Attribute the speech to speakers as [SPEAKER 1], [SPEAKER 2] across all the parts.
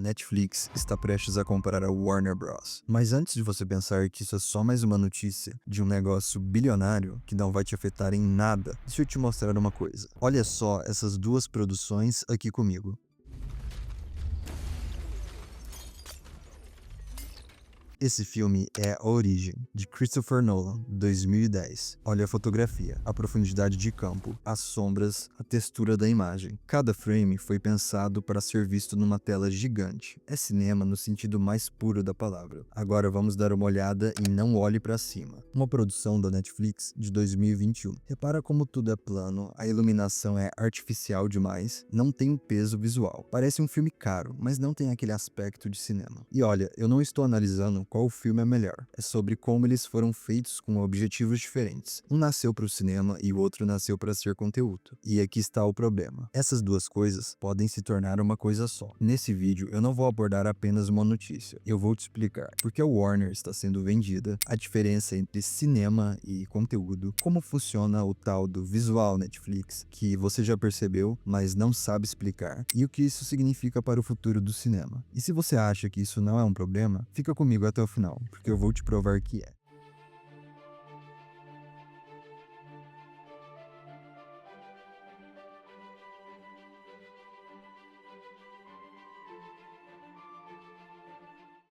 [SPEAKER 1] Netflix está prestes a comprar a Warner Bros. Mas antes de você pensar que isso é só mais uma notícia de um negócio bilionário que não vai te afetar em nada, deixa eu te mostrar uma coisa. Olha só essas duas produções aqui comigo. Esse filme é A Origem, de Christopher Nolan, 2010. Olha a fotografia, a profundidade de campo, as sombras, a textura da imagem. Cada frame foi pensado para ser visto numa tela gigante. É cinema no sentido mais puro da palavra. Agora vamos dar uma olhada em Não Olhe Pra Cima, uma produção da Netflix de 2021. Repara como tudo é plano, a iluminação é artificial demais, não tem um peso visual. Parece um filme caro, mas não tem aquele aspecto de cinema. E olha, eu não estou analisando qual filme é melhor. É sobre como eles foram feitos com objetivos diferentes. Um nasceu para o cinema e o outro nasceu para ser conteúdo. E aqui está o problema. Essas duas coisas podem se tornar uma coisa só. Nesse vídeo eu não vou abordar apenas uma notícia. Eu vou te explicar porque a Warner está sendo vendida, a diferença entre cinema e conteúdo, como funciona o tal do visual Netflix, que você já percebeu, mas não sabe explicar, e o que isso significa para o futuro do cinema. E se você acha que isso não é um problema, fica comigo até o final, porque eu vou te provar que é.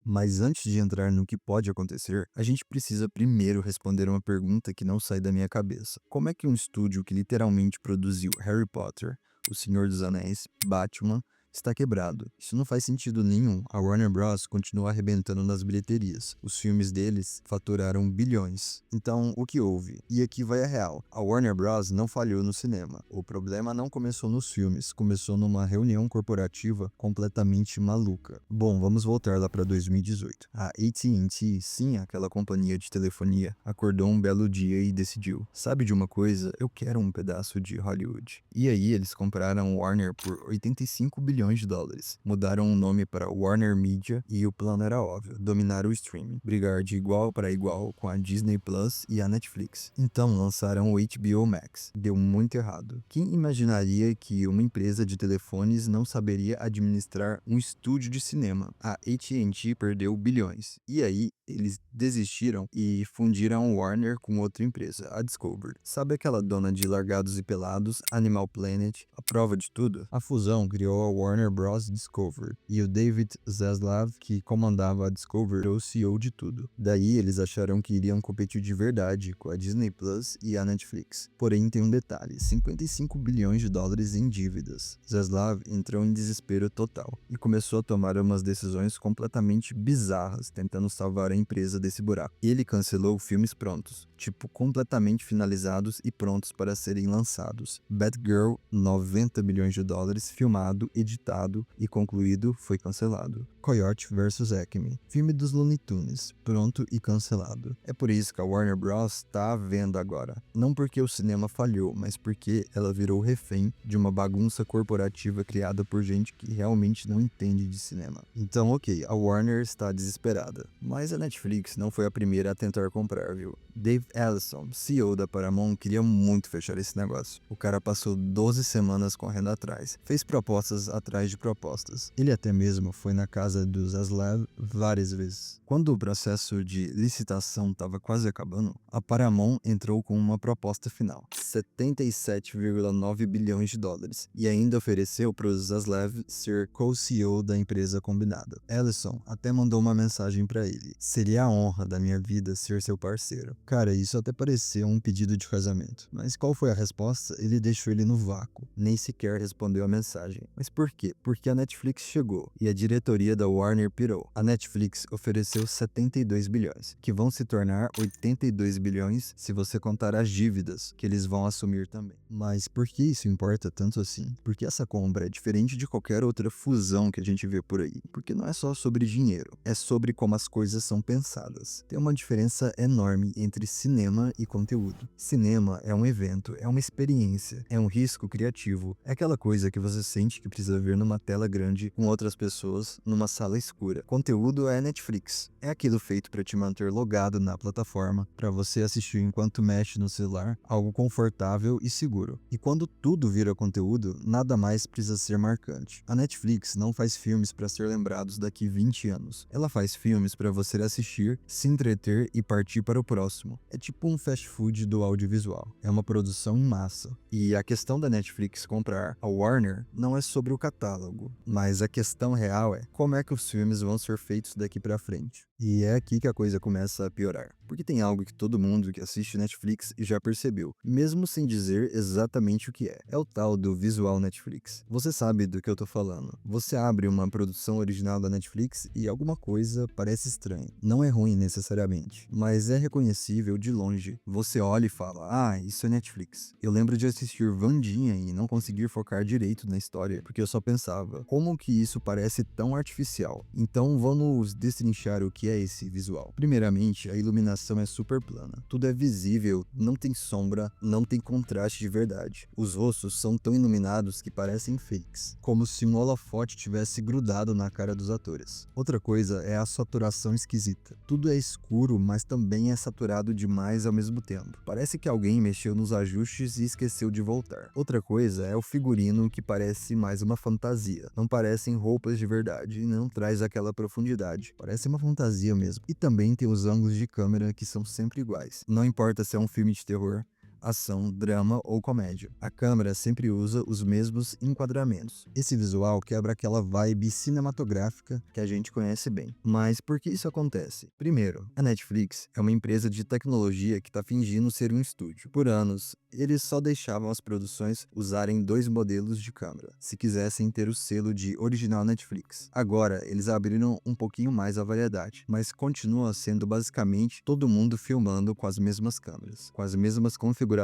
[SPEAKER 1] Mas antes de entrar no que pode acontecer, a gente precisa primeiro responder uma pergunta que não sai da minha cabeça. Como é que um estúdio que literalmente produziu Harry Potter, O Senhor dos Anéis, Batman, está quebrado? Isso não faz sentido nenhum. A Warner Bros. Continua arrebentando nas bilheterias. Os filmes deles faturaram bilhões. Então, o que houve? E aqui vai a real. A Warner Bros. Não falhou no cinema. O problema não começou nos filmes, começou numa reunião corporativa completamente maluca. Bom, vamos voltar lá para 2018. A AT&T, sim, aquela companhia de telefonia, acordou um belo dia e decidiu: sabe de uma coisa? Eu quero um pedaço de Hollywood. E aí eles compraram Warner por 85 bilhões de dólares. Mudaram o nome para Warner Media e o plano era óbvio: dominar o streaming, brigar de igual para igual com a Disney Plus e a Netflix. Então lançaram o HBO Max. Deu muito errado. Quem imaginaria que uma empresa de telefones não saberia administrar um estúdio de cinema? A AT&T perdeu bilhões. E aí eles desistiram e fundiram a Warner com outra empresa, a Discovery. Sabe aquela dona de Largados e Pelados, Animal Planet, a prova de tudo? A fusão criou a Warner Bros. Discovery, e o David Zaslav, que comandava a Discovery, era o CEO de tudo. Daí eles acharam que iriam competir de verdade com a Disney Plus e a Netflix. Porém tem um detalhe: 55 bilhões de dólares em dívidas. Zaslav entrou em desespero total e começou a tomar umas decisões completamente bizarras, tentando salvar a empresa desse buraco. Ele cancelou filmes prontos, tipo completamente finalizados e prontos para serem lançados. Batgirl, 90 bilhões de dólares, filmado, editado e concluído, foi cancelado. Coyote vs Acme, filme dos Looney Tunes, pronto e cancelado. É por isso que a Warner Bros. Está à venda agora. Não porque o cinema falhou, mas porque ela virou refém de uma bagunça corporativa criada por gente que realmente não entende de cinema. Então, ok, a Warner está desesperada, mas a Netflix não foi a primeira a tentar comprar, viu? Dave Ellison, CEO da Paramount, queria muito fechar esse negócio. O cara passou 12 semanas correndo atrás, fez propostas atrás de propostas. Ele até mesmo foi na casa do Zaslav várias vezes. Quando o processo de licitação estava quase acabando, a Paramount entrou com uma proposta final: 77,9 bilhões de dólares, e ainda ofereceu para o Zaslav ser co-CEO da empresa combinada. Ellison até mandou uma mensagem para ele: seria a honra da minha vida ser seu parceiro. Cara, isso até pareceu um pedido de casamento. Mas qual foi a resposta? Ele deixou ele no vácuo, nem sequer respondeu a mensagem. Mas por quê? Porque a Netflix chegou e a diretoria da Warner pirou. A Netflix ofereceu 72 bilhões, que vão se tornar 82 bilhões se você contar as dívidas que eles vão assumir também. Mas por que isso importa tanto assim? Porque essa compra é diferente de qualquer outra fusão que a gente vê por aí. Porque não é só sobre dinheiro, é sobre como as coisas são pensadas. Tem uma diferença enorme entre cinema e conteúdo. Cinema é um evento, é uma experiência, é um risco criativo, é aquela coisa que você sente que precisa ver numa tela grande com outras pessoas numa sala escura. Conteúdo é Netflix. É aquilo feito para te manter logado na plataforma, para você assistir enquanto mexe no celular, algo confortável e seguro. E quando tudo vira conteúdo, nada mais precisa ser marcante. A Netflix não faz filmes para ser lembrados daqui 20 anos. Ela faz filmes para você assistir, se entreter e partir para o próximo. É tipo um fast food do audiovisual. É uma produção em massa. E a questão da Netflix comprar a Warner não é sobre o catálogo, mas a questão real é como é que os filmes vão ser feitos daqui para frente. E é aqui que a coisa começa a piorar. Porque tem algo que todo mundo que assiste Netflix já percebeu, mesmo sem dizer exatamente o que é. É o tal do visual Netflix. Você sabe do que eu tô falando. Você abre uma produção original da Netflix e alguma coisa parece estranha. Não é ruim necessariamente, mas é reconhecível de longe. Você olha e fala, ah, isso é Netflix. Eu lembro de assistir Wandinha e não conseguir focar direito na história, porque eu só pensava, como que isso parece tão artificial? Então vamos destrinchar o que é esse visual. Primeiramente, a iluminação é super plana. Tudo é visível, não tem sombra, não tem contraste de verdade. Os rostos são tão iluminados que parecem fakes, como se um holofote tivesse grudado na cara dos atores. Outra coisa é a saturação esquisita. Tudo é escuro, mas também é saturado demais ao mesmo tempo. Parece que alguém mexeu nos ajustes e esqueceu de voltar. Outra coisa é o figurino, que parece mais uma fantasia. Não parecem roupas de verdade e não traz aquela profundidade. Parece uma fantasia mesmo. E também tem os ângulos de câmera que são sempre iguais. Não importa se é um filme de terror, ação, drama ou comédia. A câmera sempre usa os mesmos enquadramentos. Esse visual quebra aquela vibe cinematográfica que a gente conhece bem. Mas por que isso acontece? Primeiro, a Netflix é uma empresa de tecnologia que está fingindo ser um estúdio. Por anos, eles só deixavam as produções usarem 2 modelos de câmera, se quisessem ter o selo de original Netflix. Agora, eles abriram um pouquinho mais a variedade, mas continua sendo basicamente todo mundo filmando com as mesmas câmeras, com as mesmas configurações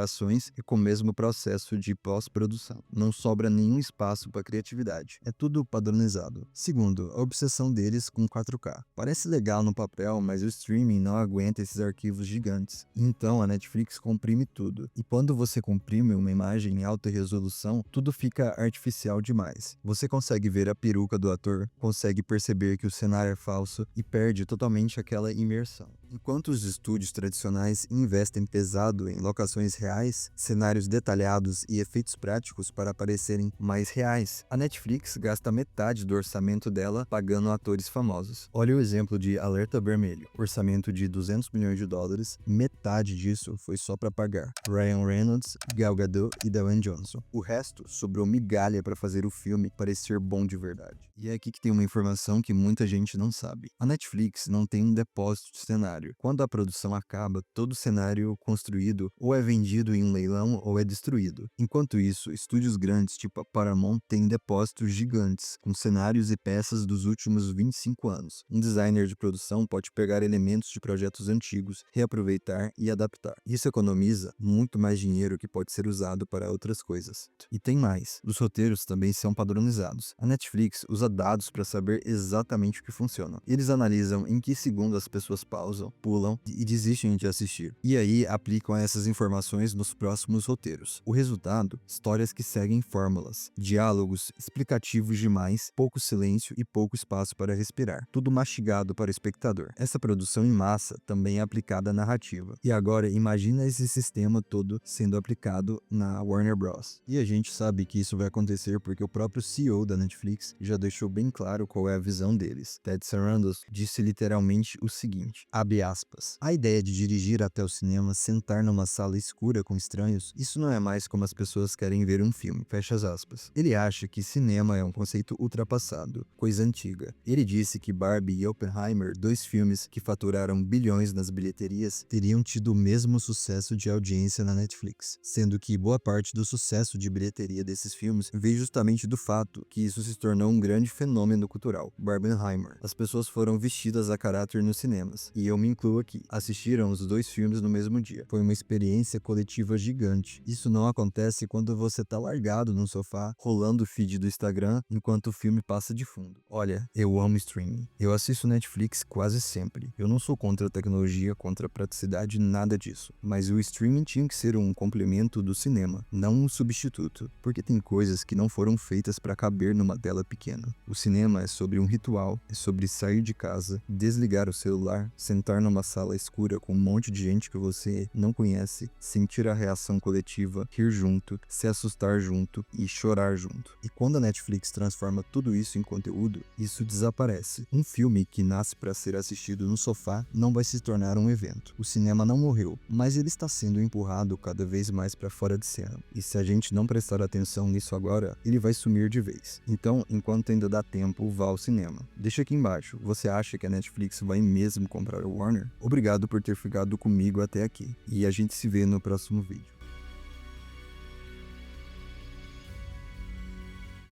[SPEAKER 1] e com o mesmo processo de pós-produção. Não sobra nenhum espaço para criatividade. É tudo padronizado. Segundo, a obsessão deles com 4K. Parece legal no papel, mas o streaming não aguenta esses arquivos gigantes. Então a Netflix comprime tudo. E quando você comprime uma imagem em alta resolução, tudo fica artificial demais. Você consegue ver a peruca do ator, consegue perceber que o cenário é falso e perde totalmente aquela imersão. Enquanto os estúdios tradicionais investem pesado em locações reais, cenários detalhados e efeitos práticos para parecerem mais reais, a Netflix gasta metade do orçamento dela pagando atores famosos. Olha o exemplo de Alerta Vermelho, orçamento de 200 milhões de dólares, metade disso foi só para pagar Ryan Reynolds, Gal Gadot e Dwayne Johnson. O resto sobrou migalha para fazer o filme parecer bom de verdade. E é aqui que tem uma informação que muita gente não sabe. A Netflix não tem um depósito de cenário. Quando a produção acaba, todo o cenário construído ou é vendido em um leilão ou é destruído. Enquanto isso, estúdios grandes tipo a Paramount têm depósitos gigantes, com cenários e peças dos últimos 25 anos. Um designer de produção pode pegar elementos de projetos antigos, reaproveitar e adaptar. Isso economiza muito mais dinheiro que pode ser usado para outras coisas. E tem mais, os roteiros também são padronizados. A Netflix usa dados para saber exatamente o que funciona. Eles analisam em que segundo as pessoas pausam, pulam e desistem de assistir. E aí aplicam essas informações nos próximos roteiros. O resultado? Histórias que seguem fórmulas, diálogos explicativos demais, pouco silêncio e pouco espaço para respirar. Tudo mastigado para o espectador. Essa produção em massa também é aplicada à narrativa. E agora imagina esse sistema todo sendo aplicado na Warner Bros. E a gente sabe que isso vai acontecer porque o próprio CEO da Netflix já deixou bem claro qual é a visão deles. Ted Sarandos disse literalmente o seguinte, abre aspas, a ideia de dirigir até o cinema, sentar numa sala escura com estranhos, isso não é mais como as pessoas querem ver um filme, fecha as aspas. Ele acha que cinema é um conceito ultrapassado, coisa antiga. Ele disse que Barbie e Oppenheimer, 2 filmes que faturaram bilhões nas bilheterias, teriam tido o mesmo sucesso de audiência na Netflix, sendo que boa parte do sucesso de bilheteria desses filmes veio justamente do fato que isso se tornou um grande fenômeno cultural, Barbenheimer. As pessoas foram vestidas a caráter nos cinemas, e eu me incluo aqui. Assistiram os 2 filmes no mesmo dia. Foi uma experiência coletiva gigante. Isso não acontece quando você tá largado no sofá, rolando o feed do Instagram enquanto o filme passa de fundo. Olha, eu amo streaming. Eu assisto Netflix quase sempre. Eu não sou contra a tecnologia, contra a praticidade, nada disso. Mas o streaming tinha que ser um complemento do cinema, não um substituto. Porque tem coisas que não foram feitas para caber numa tela pequena. O cinema é sobre um ritual, é sobre sair de casa, desligar o celular, sentar numa sala escura com um monte de gente que você não conhece, sentir a reação coletiva, rir junto, se assustar junto e chorar junto. E quando a Netflix transforma tudo isso em conteúdo, isso desaparece. Um filme que nasce para ser assistido no sofá não vai se tornar um evento. O cinema não morreu, mas ele está sendo empurrado cada vez mais para fora de cena. E se a gente não prestar atenção nisso agora, ele vai sumir de vez. Então, enquanto ainda dá tempo, vá ao cinema. Deixa aqui embaixo, você acha que a Netflix vai mesmo comprar a Warner? Obrigado por ter ficado comigo até aqui. E a gente se vê no próximo vídeo.